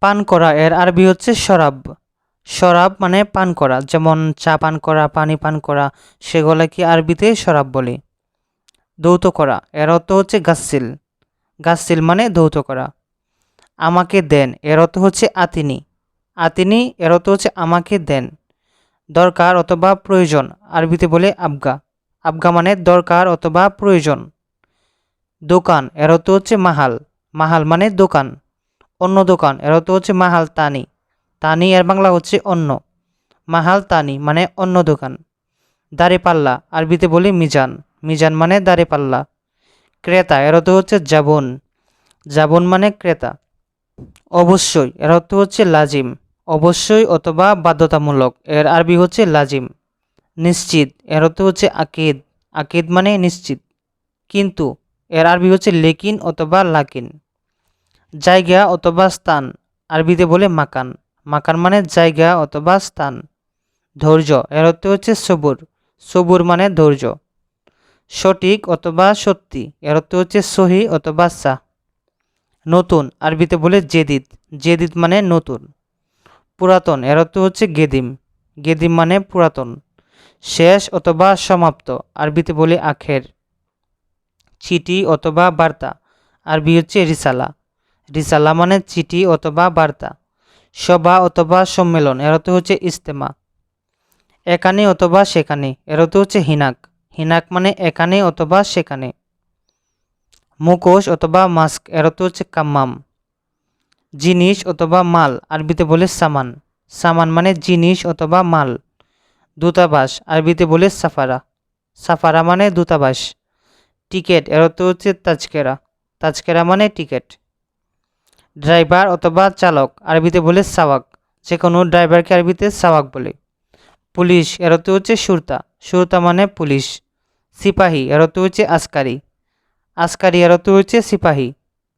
পান করা এর আরবি হচ্ছে শরাব। শরাব মানে পান করা, যেমন চা পান করা, পানি পান করা, সেগুলোকে আরবিতে শরাব বলে। ধৌত করা এর অর্থ হচ্ছে গাসসিল। গাসসিল মানে ধৌত করা। আমাকে দেন এর অর্থ হচ্ছে আতিনি। আতিনি এর অর্থ হচ্ছে আমাকে দেন। দরকার অথবা প্রয়োজন আরবিতে বলে আবগা। আবগা মানে দরকার অথবা প্রয়োজন। দোকান এর অর্থ হচ্ছে মাহাল। মাহাল মানে দোকান। অন্য দোকান এর অর্থ হচ্ছে মাহাল তানি। তানি এর বাংলা হচ্ছে অন্য। মাহাল তানি মানে অন্য দোকান। দাঁড়িপাল্লা আরবিতে বলি মিজান। মিজান মানে দাঁড়িপাল্লা। ক্রেতা এর অর্থ হচ্ছে জাবন। জাবন মানে ক্রেতা। অবশ্যই এর অর্থ হচ্ছে লাজিম। অবশ্যই অথবা বাধ্যতামূলক এর আরবি হচ্ছে লাজিম। নিশ্চিত এর অর্থ হচ্ছে আকিদ। আকিদ মানে নিশ্চিত। কিন্তু এর আরবি হচ্ছে লেকিন অথবা লাকিন। জায়গা অথবা স্থান আরবিতে বলে মাকান। মাকান মানে জায়গা অথবা স্থান। ধৈর্য এর অর্থ হচ্ছে সবুর। সবুর মানে ধৈর্য। সঠিক অথবা সত্যি এর অর্থ হচ্ছে সহি অথবা সাহ। নতুন আরবিতে বলে জেদিদ। জেদিদ মানে নতুন। পুরাতন এর অর্থ হচ্ছে গেদিম। গেদিম মানে পুরাতন। শেষ অথবা সমাপ্ত আরবিতে বলে আখের। চিঠি অথবা বার্তা আরবি হচ্ছে রিসালা। রিসালা মানে চিঠি অথবা বার্তা। সভা অথবা সম্মেলন এর অর্থ হচ্ছে ইস্তেমা। এখানে অথবা সেখানে এর অর্থ হচ্ছে হিনাক। হিনাক মানে এখানে অথবা সেখানে। মুখোশ অথবা মাস্ক এর অর্থ হচ্ছে কাম্মাম। জিনিস অথবা মাল আরবিতে বলে সামান। সামান মানে জিনিস অথবা মাল। দূতাবাস আরবিতে বলে সাফারা। সাফারা মানে দূতাবাস। টিকেট এর অর্থ হচ্ছে তাজকেরা। তাজকেরা মানে টিকেট। ড্রাইভার অথবা চালক আরবিতে বলে সাওয়াক। যে কোনো ড্রাইভারকে আরবিতে সাওয়াক বলে। পুলিশ এর অর্থ হচ্ছে সুরতা। সুরতা মানে পুলিশ। সিপাহী এর অর্থ হচ্ছে আসকারি। আসকারি এর অর্থ হচ্ছে সিপাহী।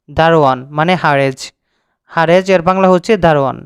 দারোয়ান মানে হারেজ। হারেজ এর বাংলা হচ্ছে দারোয়ান।